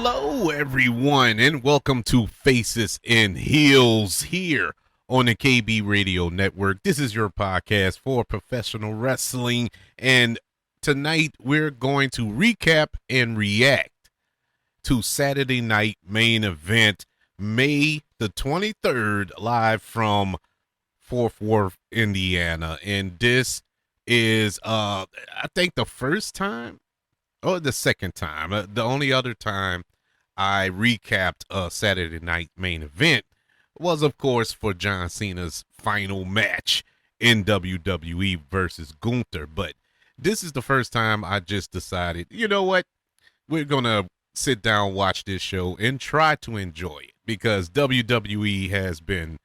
Hello, everyone, and welcome to Faces and Heels here on the KB Radio Network. This is your podcast for professional wrestling, and tonight we're going to recap and react to Saturday Night Main Event, May the 23rd, live from Fort Worth, Indiana. And this is, I think, the first time or the second time. The only other time I recapped a Saturday Night Main Event was, of course, for John Cena's final match in WWE versus Gunther. But this is the first time I just decided, you know what? We're going to sit down, watch this show, and try to enjoy it, because WWE has been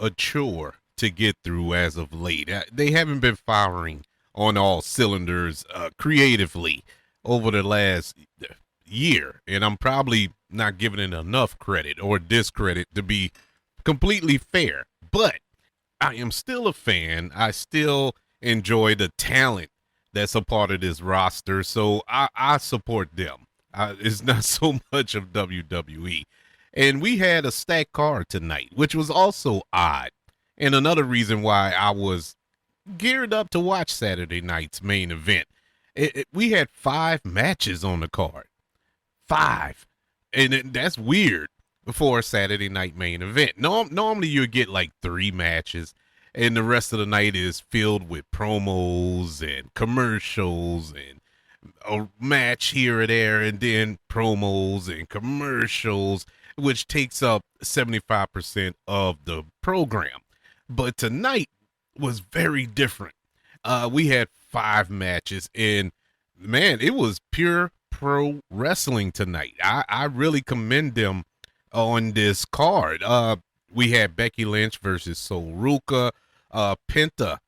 a chore to get through as of late. They haven't been firing on all cylinders creatively over the last year, and I'm probably not giving it enough credit or discredit to be completely fair, but I am still a fan. I still enjoy the talent that's a part of this roster, so I support them. It's not so much of WWE. And we had a stacked card tonight, which was also odd, and another reason why I was geared up to watch Saturday night's main event. We had 5 matches on the card. 5. And that's weird for a Saturday night main event. Normally you get like 3 matches, and the rest of the night is filled with promos and commercials and a match here or there, and then promos and commercials, which takes up 75% of the program. But tonight was very different. We had 5 matches, and man, it was pure pro wrestling tonight. I really commend them on this card. We had Becky Lynch versus Ruca, Penta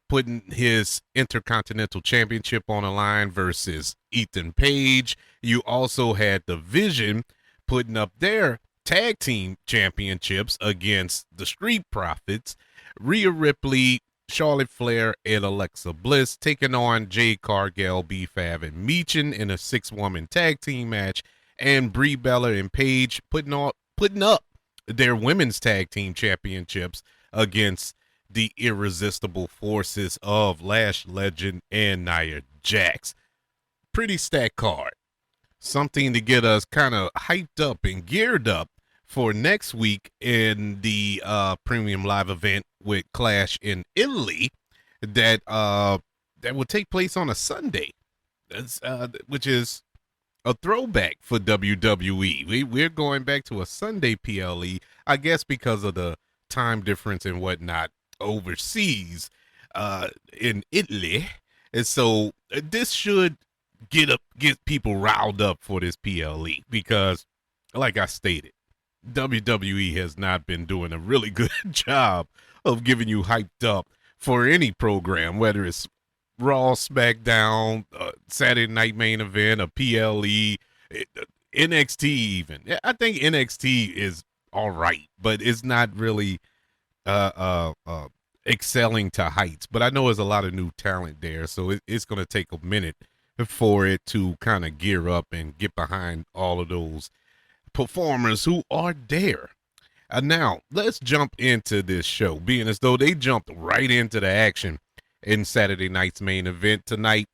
putting his Intercontinental Championship on the line versus Ethan Paige. You also had the Vision putting up their tag team championships against the Street Profits. Rhea Ripley, Charlotte Flair, and Alexa Bliss taking on Jade, Cargill, B-FAB, and Michin in a 6-woman tag team match, and Brie, Bella, and Paige putting up their women's tag team championships against the Irresistible forces of Lash Legend and Nia Jax. Pretty stacked card. Something to get us kind of hyped up and geared up for next week in the premium live event with Clash in Italy that will take place on a Sunday, which is a throwback for WWE. We're going back to a Sunday PLE, I guess, because of the time difference and whatnot overseas in Italy. And so this should get people riled up for this PLE, because, like I stated, WWE has not been doing a really good job of giving you hyped up for any program, whether it's Raw, SmackDown, Saturday Night Main Event, a PLE, NXT even. I think NXT is all right, but it's not really excelling to heights. But I know there's a lot of new talent there, so it's going to take a minute for it to kind of gear up and get behind all of those performers who are there. Now, let's jump into this show, being as though they jumped right into the action in Saturday night's main event tonight.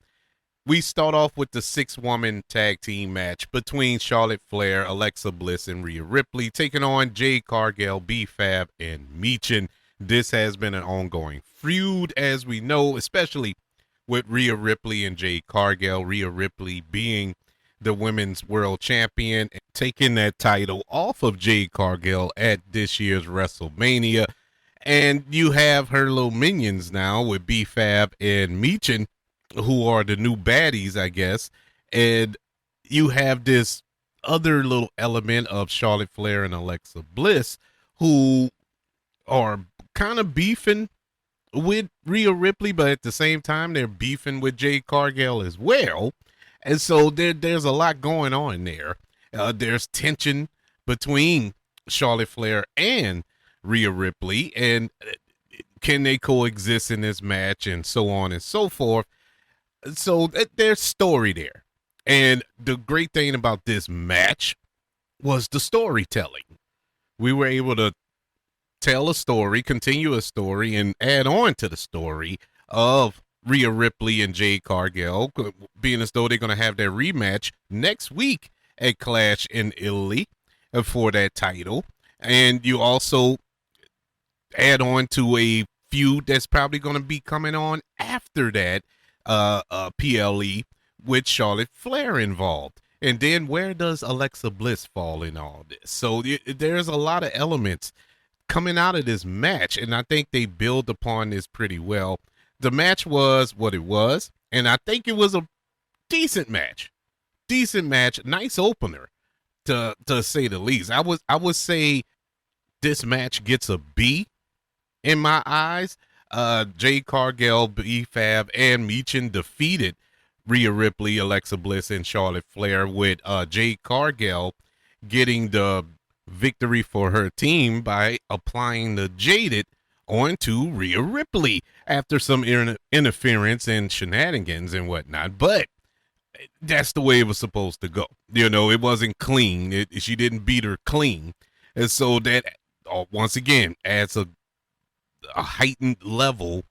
We start off with the 6-woman tag team match between Charlotte Flair, Alexa Bliss, and Rhea Ripley, taking on Jade, Cargill, B-FAB, and Michin. This has been an ongoing feud, as we know, especially with Rhea Ripley and Jade Cargill. Rhea Ripley being the women's world champion and taking that title off of Jade Cargill at this year's WrestleMania. And you have her little minions now with B-FAB and Michin, who are the new baddies, I guess. And you have this other little element of Charlotte Flair and Alexa Bliss, who are kind of beefing with Rhea Ripley, but at the same time, they're beefing with Jade Cargill as well. And so there's a lot going on there. There's tension between Charlotte Flair and Rhea Ripley, and can they coexist in this match, and so on and so forth. So there's story there. And the great thing about this match was the storytelling. We were able to tell a story, continue a story, and add on to the story of Rhea Ripley and Jade Cargill, being as though they're going to have their rematch next week at Clash in Italy for that title. And you also add on to a feud that's probably going to be coming on after that PLE with Charlotte Flair involved. And then where does Alexa Bliss fall in all this? So there's a lot of elements coming out of this match, and I think they build upon this pretty well. The match was what it was, and I think it was a decent match. Nice opener to say the least. I would say this match gets a B in my eyes. Jade Cargill, B-FAB, and Michin defeated Rhea Ripley, Alexa Bliss, and Charlotte Flair, with Jade Cargill getting the victory for her team by applying the Jaded onto Rhea Ripley after some interference and shenanigans and whatnot. But that's the way it was supposed to go. You know, it wasn't clean. She didn't beat her clean. And so that, once again, adds a heightened level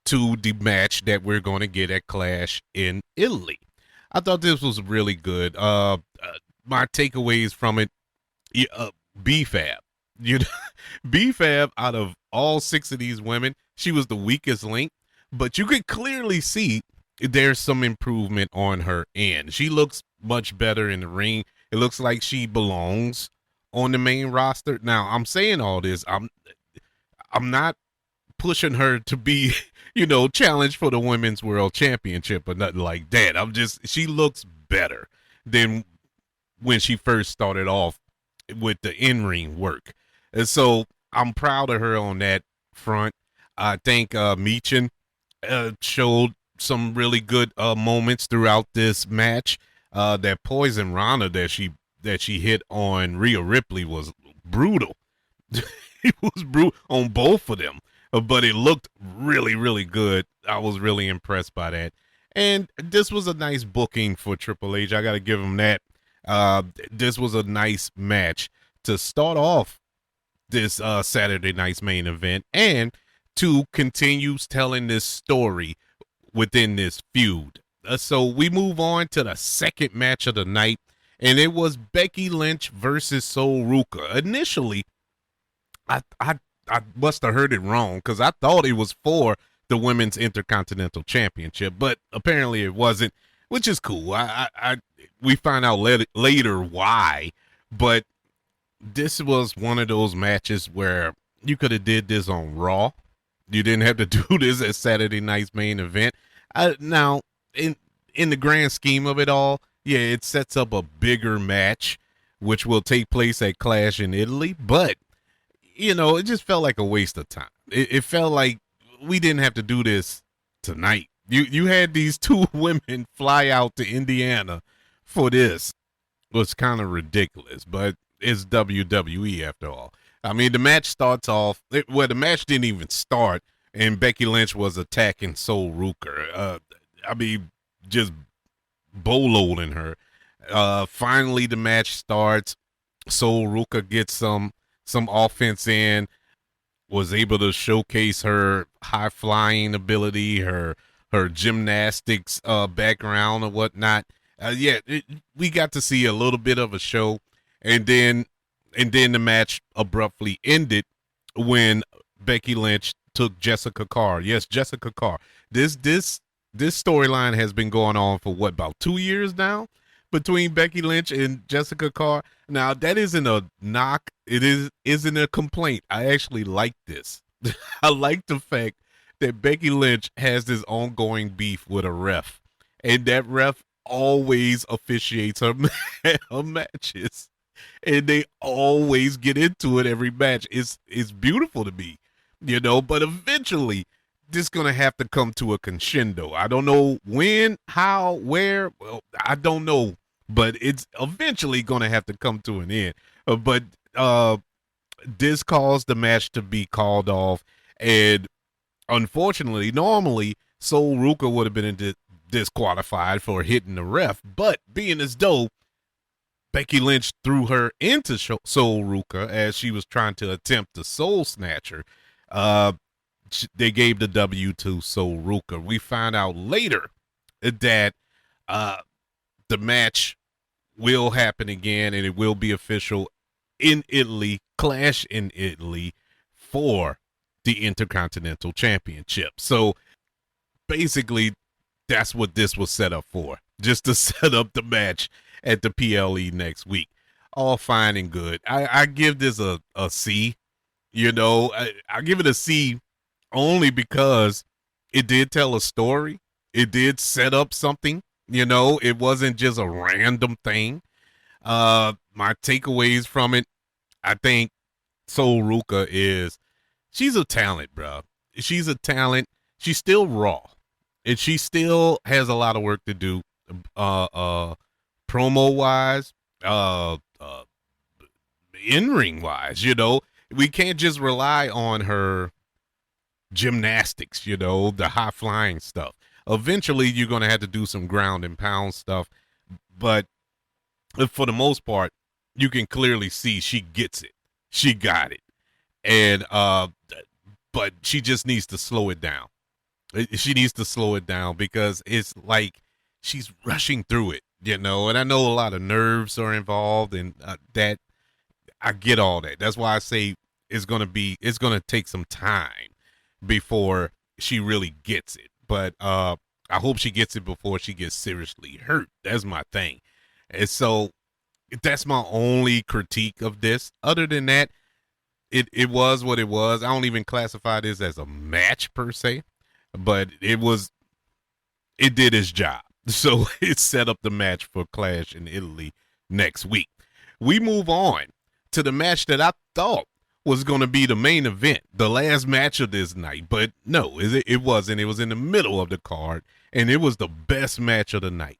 to the match that we're going to get at Clash in Italy. I thought this was really good. My takeaways from it, B-FAB. You know, B-FAB, out of all 6 of these women, she was the weakest link, but you could clearly see there's some improvement on her end. She looks much better in the ring. It looks like she belongs on the main roster. Now, I'm saying all this. I'm not pushing her to be, challenged for the Women's World Championship or nothing like that. She looks better than when she first started off with the in-ring work. And so I'm proud of her on that front. I think Michin showed some really good moments throughout this match. That poison Rana that she hit on Rhea Ripley was brutal. It was brutal on both of them, but it looked really, really good. I was really impressed by that. And this was a nice booking for Triple H. I got to give him that. This was a nice match to start off this Saturday night's main event, and to continue telling this story within this feud. So we move on to the second match of the night, and it was Becky Lynch versus Sol Ruca. Initially, I must have heard it wrong, because I thought it was for the Women's Intercontinental Championship, but apparently it wasn't, which is cool. We find out later why, but this was one of those matches where you could have did this on Raw. You didn't have to do this at Saturday night's main event. Now, in the grand scheme of it all, yeah, it sets up a bigger match, which will take place at Clash in Italy. But, it just felt like a waste of time. It felt like we didn't have to do this tonight. You had these 2 women fly out to Indiana for this. It was kind of ridiculous, but it's WWE after all. I mean, the match starts off, the match didn't even start, and Becky Lynch was attacking Sol Ruca. Just bolo-loading her. Finally, the match starts. Sol Ruca gets some offense in, was able to showcase her high-flying ability, her gymnastics background and whatnot. We got to see a little bit of a show, and then the match abruptly ended when Becky Lynch took Jessica Carr. Yes, Jessica Carr. This storyline has been going on for about 2 years now between Becky Lynch and Jessica Carr. Now, that isn't a knock. It isn't a complaint. I actually like this. I like the fact that Becky Lynch has this ongoing beef with a ref, and that ref always officiates her matches, and they always get into it every match. It's beautiful to me, but eventually this is going to have to come to a crescendo. I don't know when, how, where, well, I don't know, but it's eventually going to have to come to an end. But this caused the match to be called off, and unfortunately, normally Sol Ruca would have been disqualified for hitting the ref, but being as though Becky Lynch threw her into Soul Ruca as she was trying to attempt the Soul Snatcher. They gave the W to Soul Ruca. We find out later that the match will happen again, and it will be official in Italy, Clash in Italy for the Intercontinental Championship. So basically, that's what this was set up for, just to set up the match at the PLE next week. All fine and good. I give this a C. You know, I give it a C only because it did tell a story. It did set up something. You know, it wasn't just a random thing. My takeaways from it, I think Soul Ruca is, she's a talent, bro. She's a talent. She's still raw, and she still has a lot of work to do. Promo wise, in ring wise, you know, we can't just rely on her gymnastics, you know, the high flying stuff. Eventually, you're going to have to do some ground and pound stuff, but for the most part, you can clearly see she gets it. She got it. And, but she just needs to slow it down. She needs to slow it down because it's like she's rushing through it, you know, and I know a lot of nerves are involved, and that I get all that. That's why I say it's going to take some time before she really gets it. But I hope she gets it before she gets seriously hurt. That's my thing. And so that's my only critique of this. Other than that, it was what it was. I don't even classify this as a match per se, but it did its job. So it set up the match for Clash in Italy next week. We move on to the match that I thought was going to be the main event, the last match of this night. But no, it wasn't. It was in the middle of the card, and it was the best match of the night.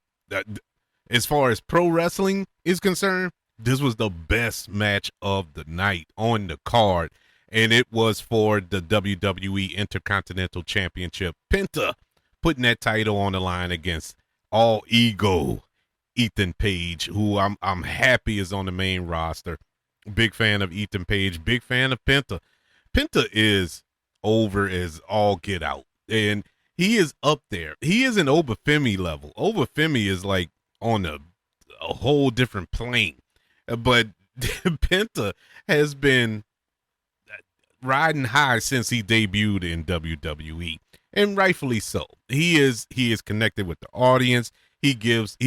As far as pro wrestling is concerned, this was the best match of the night on the card, and it was for the WWE Intercontinental Championship. Penta putting that title on the line against All Ego Ethan Page, who I'm happy is on the main roster. Big fan of Ethan Page, big fan of Penta. Penta is over as all get out, and he is up there. He is an Obafemi level. Obafemi is like on a whole different plane, but Penta has been riding high since he debuted in WWE, and rightfully so. He is connected with the audience. He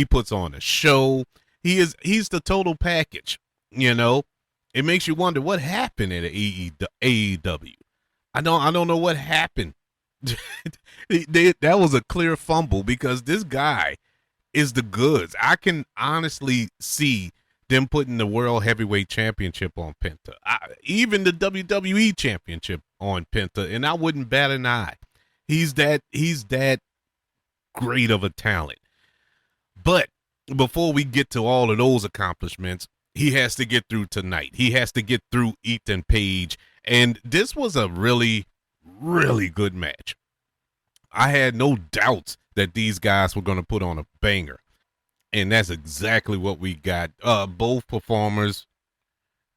puts on a show. He's the total package, you know. It makes you wonder what happened at AEW. I don't know what happened. That was a clear fumble because this guy is the goods. I can honestly see them putting the World Heavyweight Championship on Penta, even the WWE Championship on Penta, and I wouldn't bat an eye. He's that great of a talent. But before we get to all of those accomplishments, he has to get through tonight. He has to get through Ethan Page. And this was a really, really good match. I had no doubts that these guys were going to put on a banger. And that's exactly what we got. Both performers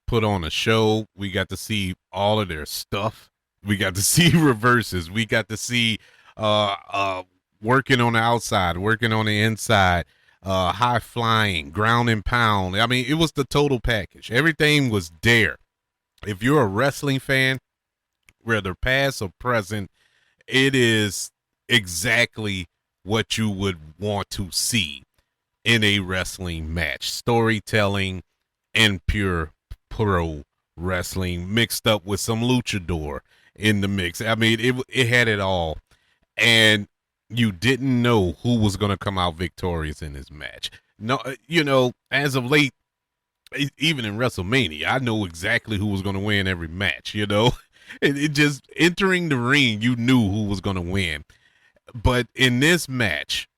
put on a show. We got to see all of their stuff. We got to see reverses. We got to see working on the outside, working on the inside. High flying, ground and pound. I mean, it was the total package. Everything was there. If you're a wrestling fan, whether past or present, it is exactly what you would want to see in a wrestling match. Storytelling and pure pro wrestling mixed up with some luchador in the mix. I mean, it had it all. And you didn't know who was going to come out victorious in this match. No, you know, as of late, even in WrestleMania, I know exactly who was going to win every match, you know. It just entering the ring, you knew who was going to win. But in this match,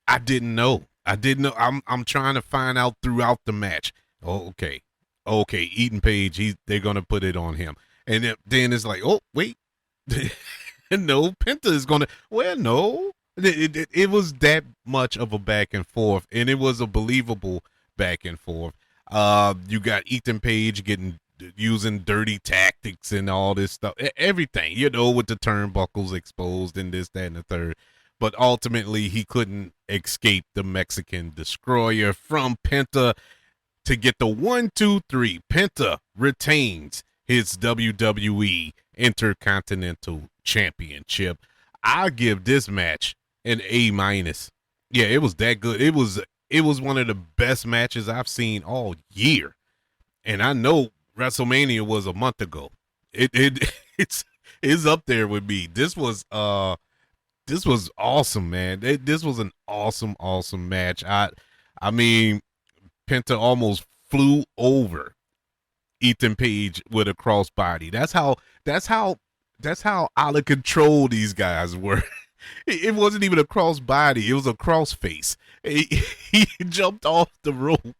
I didn't know. I'm trying to find out throughout the match. Oh, okay, Ethan Page, they're going to put it on him. And then it's like, oh, wait. No, Penta is going to, well, no. It was that much of a back and forth, and it was a believable back and forth. You got Ethan Page using dirty tactics and all this stuff, everything, with the turnbuckles exposed and this, that, and the third. But ultimately, he couldn't escape the Mexican Destroyer from Penta to get the 1-2-3. Penta retains his WWE Intercontinental Championship. I give this match an A-. Yeah, it was that good. It was one of the best matches I've seen all year. And I know WrestleMania was a month ago. It's up there with me. This was awesome, man. This was an awesome match. I mean, Penta almost flew over Ethan Page with a crossbody. That's how out of control these guys were. It wasn't even a crossbody. It was a crossface. He jumped off the rope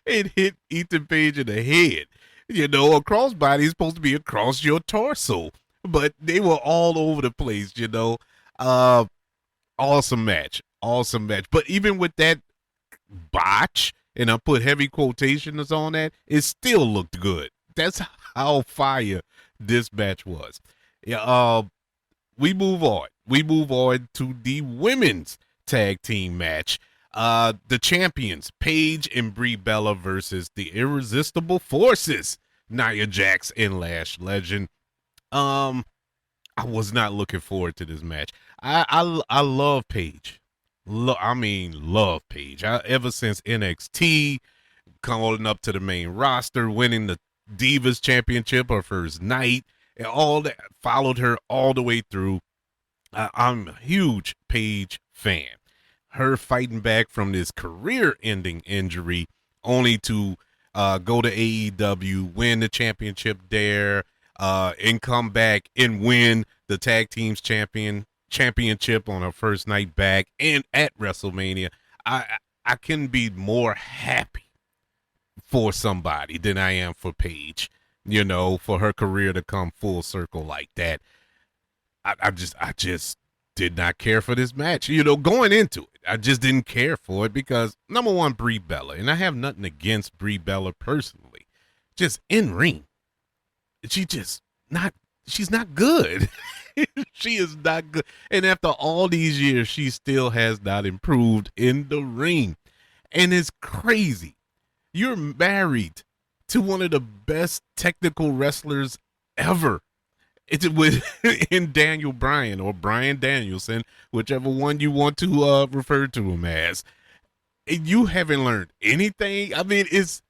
and hit Ethan Page in the head. A crossbody is supposed to be across your torso, but they were all over the place, Awesome match. But even with that botch, and I put heavy quotations on that, it still looked good. That's how fire this match was. Yeah, we move on. We move on to the women's tag team match. The champions, Paige and Brie Bella versus the Irresistible Forces, Nia Jax and Lash Legend. I was not looking forward to this match. I love Paige. Love Paige. Ever since NXT, calling up to the main roster, winning the Divas Championship her first night, and all that, followed her all the way through. I'm a huge Paige fan. Her fighting back from this career-ending injury, only to go to AEW, win the championship there, and come back and win the tag teams championship on her first night back and at WrestleMania. I can be more happy for somebody than I am for Paige, for her career to come full circle like that. I just did not care for this match. Going into it, I just didn't care for it because, number one, Brie Bella, and I have nothing against Brie Bella personally, just in ring, she's not good. She is not good. And after all these years, she still has not improved in the ring. And it's crazy. You're married to one of the best technical wrestlers ever. It's in Daniel Bryan or Bryan Danielson, whichever one you want to refer to him as. And you haven't learned anything. I mean, it's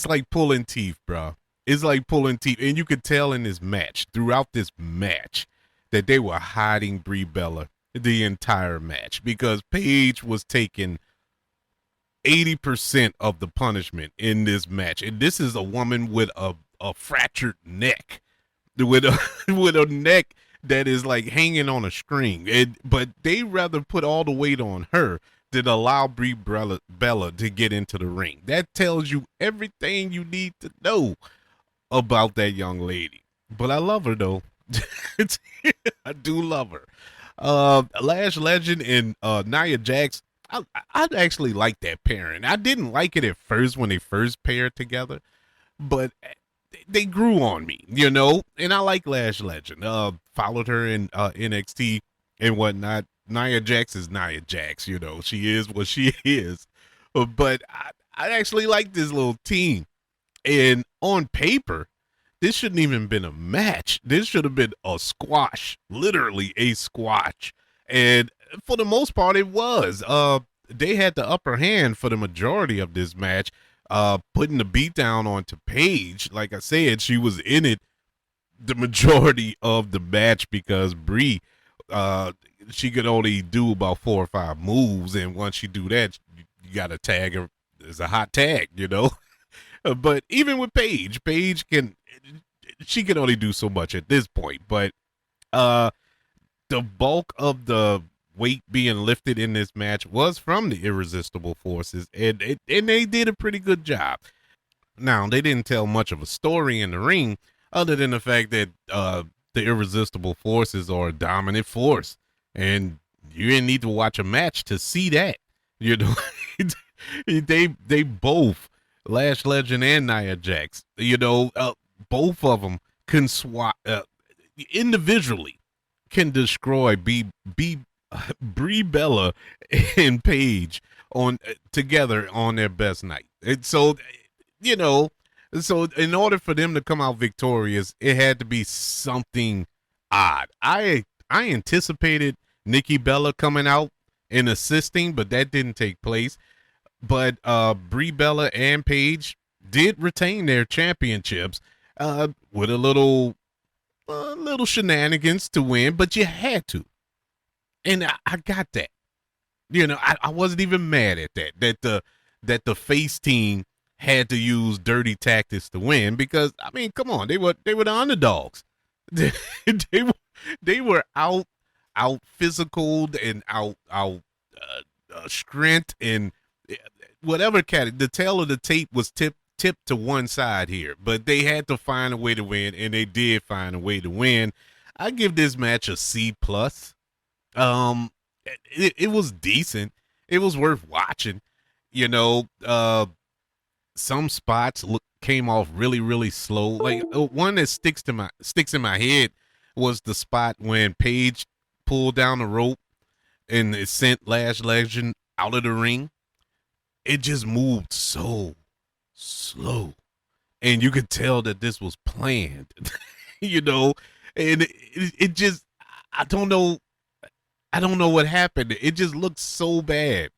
like pulling teeth, bro. It's like pulling teeth. And you could tell in this match, throughout this match, that they were hiding Brie Bella the entire match because Paige was taking 80% of the punishment in this match. And this is a woman with a fractured neck, with a neck that is like hanging on a string. But they rather put all the weight on her than allow Brie Bella to get into the ring. That tells you everything you need to know about that young lady. But I love her though. I do love her. Lash Legend and Nia Jax, I actually like that pairing. I didn't like it at first when they first paired together, but they grew on me, and I like Lash Legend. Followed her in NXT and whatnot. Nia Jax is Nia Jax, she is what she is. But I actually like this little team. And on paper, this shouldn't even been a match. This should have been a squash, literally a squash. And for the most part, it was. They had the upper hand for the majority of this match, putting the beat down onto Paige. Like I said, she was in it the majority of the match because Brie, she could only do about 4 or 5 moves. And once you do that, you got to tag her. It's a hot tag, But even with Paige can only do so much at this point. But the bulk of the weight being lifted in this match was from the Irresistible Forces, and they did a pretty good job. Now, they didn't tell much of a story in the ring other than the fact that the Irresistible Forces are a dominant force, and you didn't need to watch a match to see that. They both, Lash Legend and Nia Jax, both of them can swat individually, can destroy Brie Bella and Paige on together on their best night. And so, you know, so in order for them to come out victorious, it had to be something odd. I anticipated Nikki Bella coming out and assisting, but that didn't take place. But Brie Bella and Paige did retain their championships with a little shenanigans to win, but you had to. And I got that. I wasn't even mad at that the face team had to use dirty tactics to win, because I mean, come on, they were the underdogs. they were they were out physical and out strength and whatever the tail of the tape was tipped to one side here, but they had to find a way to win, and they did find a way to win. I give this match a C plus. It was decent. It was worth watching. Some spots came off really, really slow. Like one that sticks in my head was the spot when Paige pulled down the rope and it sent Lash Legend out of the ring. It just moved so slow, and you could tell that this was planned. And it just, I don't know what happened. It just looked so bad.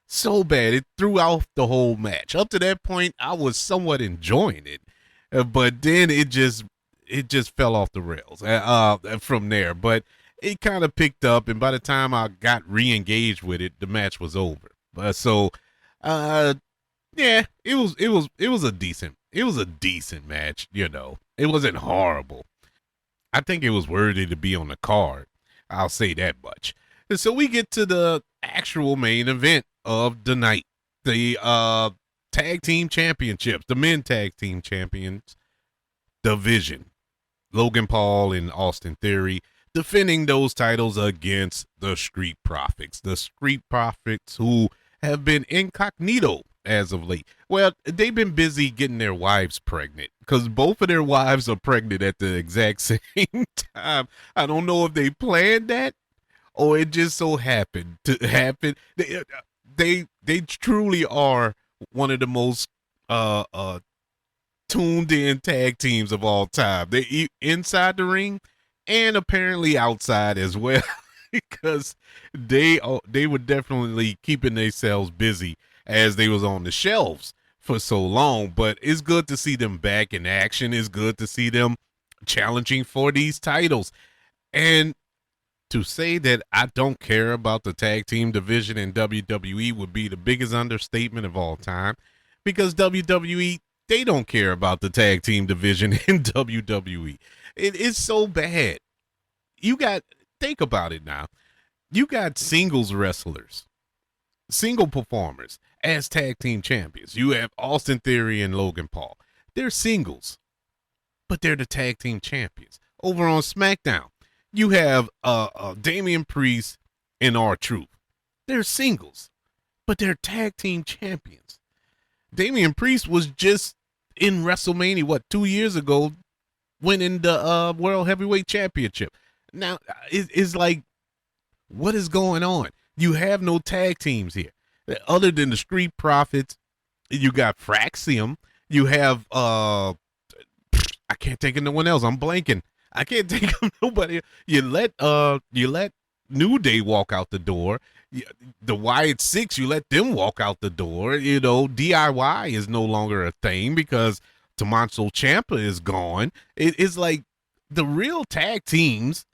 So bad. It threw off the whole match. Up to that point, I was somewhat enjoying it. But then it just fell off the rails from there. But it kind of picked up, and by the time I got re-engaged with it, the match was over. Yeah, it was a decent match, It wasn't horrible. I think it was worthy to be on the card. I'll say that much. And so we get to the actual main event of the night. The tag team championships, the men tag team champions division. Logan Paul and Austin Theory defending those titles against the Street Profits. The Street Profits, who have been incognito as of late. Well, they've been busy getting their wives pregnant, because both of their wives are pregnant at the exact same time. I don't know if they planned that or it just so happened to happen. They truly are one of the most tuned in tag teams of all time. They inside the ring and apparently outside as well, because they were definitely keeping themselves busy as they was on the shelves for so long. But it's good to see them back in action. It's good to see them challenging for these titles. And to say that I don't care about the tag team division in WWE would be the biggest understatement of all time, because WWE, they don't care about the tag team division in WWE. It is so bad. Think about it now. You got singles wrestlers, single performers as tag team champions. You have Austin Theory and Logan Paul. They're singles, but they're the tag team champions. Over on SmackDown, you have Damian Priest and R-Truth. They're singles, but they're tag team champions. Damian Priest was just in WrestleMania, 2 years ago, winning the World Heavyweight Championship. Now, it's like, what is going on? You have no tag teams here. Other than the Street Profits, you got Fraxium. You have, I can't think of no one else. I'm blanking. I can't think of nobody. You let New Day walk out the door. The Wyatt Six, you let them walk out the door. DIY is no longer a thing because Tommaso Ciampa is gone. It's like the real tag teams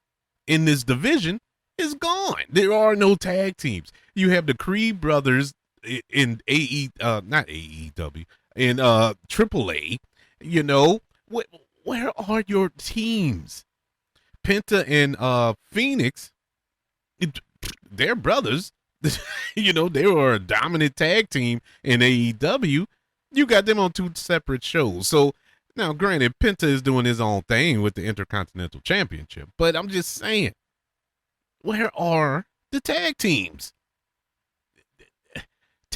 in this division is gone. There are no tag teams. You have the Creed brothers in not AEW, in AAA. Where are your teams? Penta and Phoenix, they're brothers. They were a dominant tag team in AEW. You got them on two separate shows. So now, granted, Penta is doing his own thing with the Intercontinental Championship, but I'm just saying, where are the tag teams?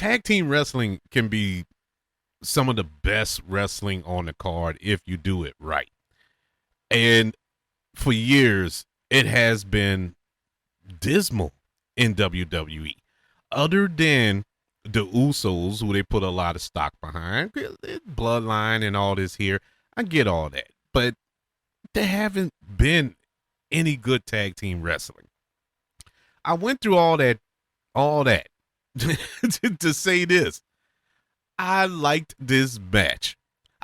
tag team wrestling can be some of the best wrestling on the card if you do it right. And for years, it has been dismal in WWE. Other than the Usos, who they put a lot of stock behind, bloodline and all this here, I get all that. But there haven't been any good tag team wrestling. I went through all that to say this. I liked this match.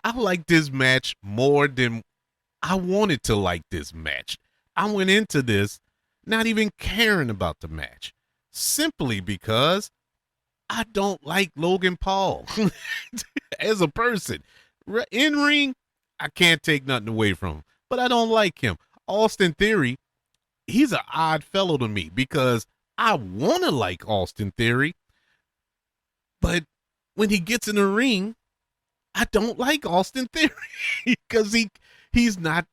I liked this match more than I wanted to like this match. I went into this not even caring about the match, simply because I don't like Logan Paul as a person. In ring, I can't take nothing away from him, but I don't like him. Austin Theory, he's an odd fellow to me because I want to like Austin Theory, but when he gets in the ring, I don't like Austin Theory because he's not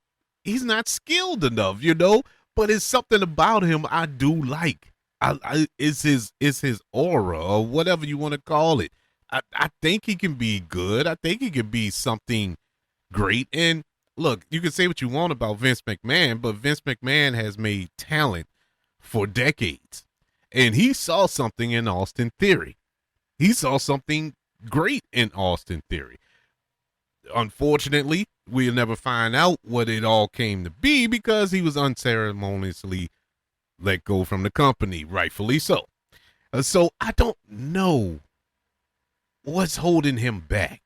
skilled enough, you know. But it's something about him I do like. It's his aura or whatever you want to call it. I think he can be good. I think he can be something great. And look, you can say what you want about Vince McMahon, but Vince McMahon has made talent for decades. And he saw something in Austin Theory. He saw something great in Austin Theory. Unfortunately, we'll never find out what it all came to be because he was unceremoniously let go from the company, rightfully so. So I don't know what's holding him back.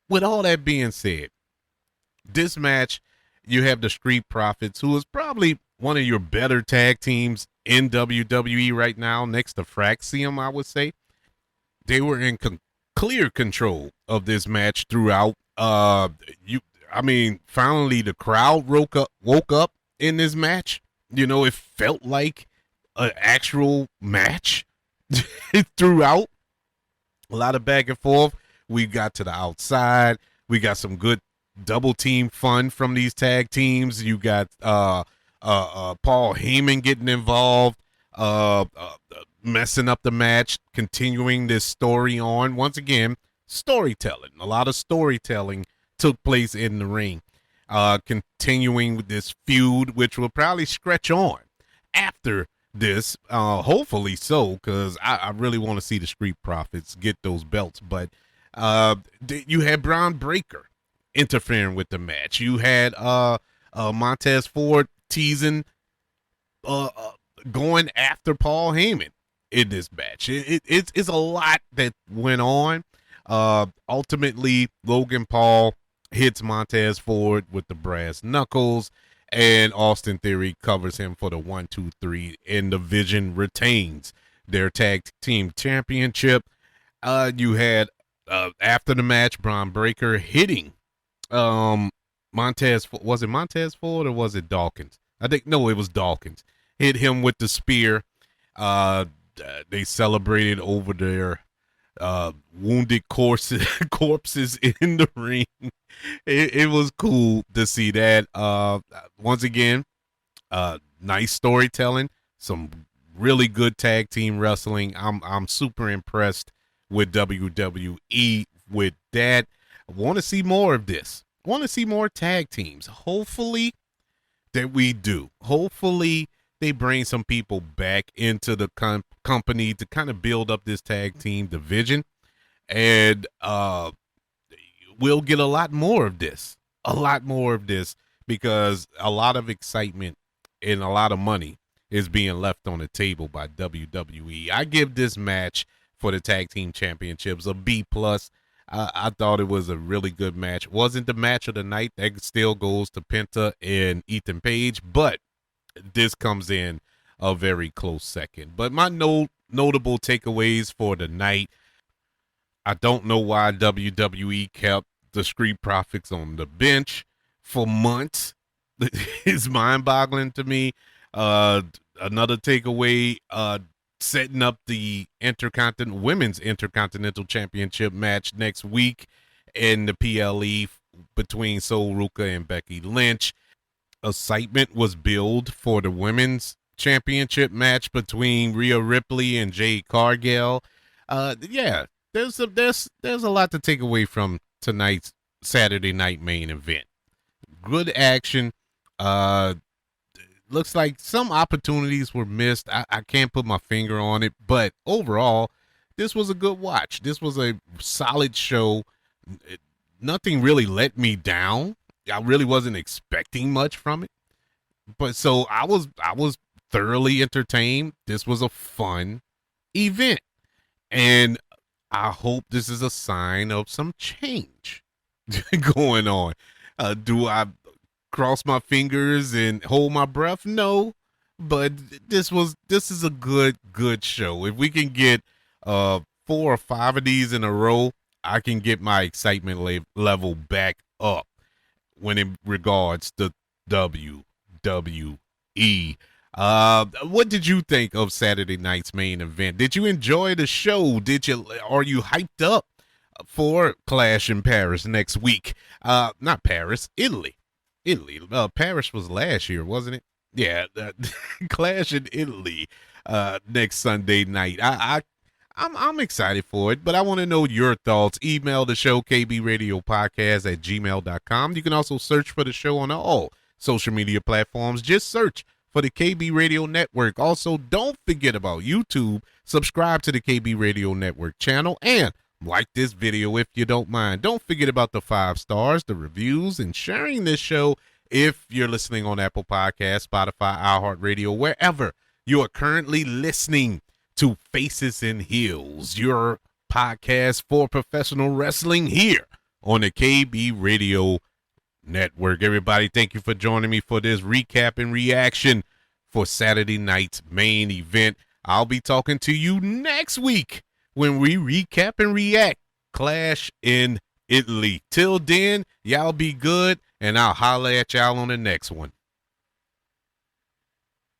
With all that being said, this match, you have the Street Profits, who is probably one of your better tag teams in WWE right now, next to Fraxium, I would say. They were in clear control of this match throughout. Finally the crowd woke up in this match. You know, it felt like an actual match throughout. A lot of back and forth. We got to the outside. We got some good double team fun from these tag teams. You got Paul Heyman getting involved, messing up the match, continuing this story on. Once again, storytelling. A lot of storytelling took place in the ring. Continuing with this feud, which will probably stretch on after this, hopefully so, because I really want to see the Street Profits get those belts. But you had Braun Breaker interfering with the match. You had Montez Ford teasing, going after Paul Heyman in this match. It's a lot that went on. Ultimately, Logan Paul hits Montez Ford with the brass knuckles, and Austin Theory covers him for the 1, 2, 3, and the Vision retains their tag team championship. You had after the match, Braun Breaker hitting Montez. Was it Montez Ford or was it Dawkins? It was Dawkins. Hit him with the spear. They celebrated over their wounded corpses in the ring. It was cool to see that. Once again, nice storytelling, some really good tag team wrestling. I'm super impressed with WWE with that. I want to see more of this. I want to see more tag teams. Hopefully that we do. Hopefully they bring some people back into the company to kind of build up this tag team division, and we'll get a lot more of this, because a lot of excitement and a lot of money is being left on the table by WWE. I give this match for the tag team championships a B+. I thought it was a really good match. Wasn't the match of the night. That still goes to Penta and Ethan Page, but this comes in a very close second. But my notable takeaways for the night, I don't know why WWE kept the Street Profits on the bench for months. It's mind-boggling to me. Another takeaway, setting up the Women's Intercontinental Championship match next week in the PLE between Ruca and Becky Lynch. Excitement was built for the Women's Championship match between Rhea Ripley and Jade Cargill. Yeah, there's a lot to take away from tonight's Saturday night main event. Good action. Uh, Looks like some opportunities were missed. I can't put my finger on it, but overall, this was a good watch. This was a solid show. Nothing really let me down. I really wasn't expecting much from it, but so I was thoroughly entertained. This was a fun event, and I hope this is a sign of some change going on. Do I cross my fingers and hold my breath? No, but this is a good show. If we can get 4 or 5 of these in a row, I can get my excitement level back up when it regards to WWE. What did you think of Saturday night's main event? Did you enjoy the show? Are you hyped up for Clash in Paris next week? Not Paris, Italy. Paris was last year, wasn't it? Yeah, Clash in Italy next Sunday night. I'm excited for it, but I want to know your thoughts. Email the show, kbradiopodcast@gmail.com. You can also search for the show on all social media platforms. Just search for the KB Radio Network. Also, don't forget about YouTube. Subscribe to the KB Radio Network channel and like this video if you don't mind. Don't forget about the 5 stars, the reviews, and sharing this show if you're listening on Apple Podcasts, Spotify, iHeartRadio, wherever you are currently listening to Faces and Heels, your podcast for professional wrestling here on the KB Radio Network. Everybody, thank you for joining me for this recap and reaction for Saturday night's main event. I'll be talking to you next week when we recap and react Clash in Italy. Till then, y'all be good, and I'll holla at y'all on the next one.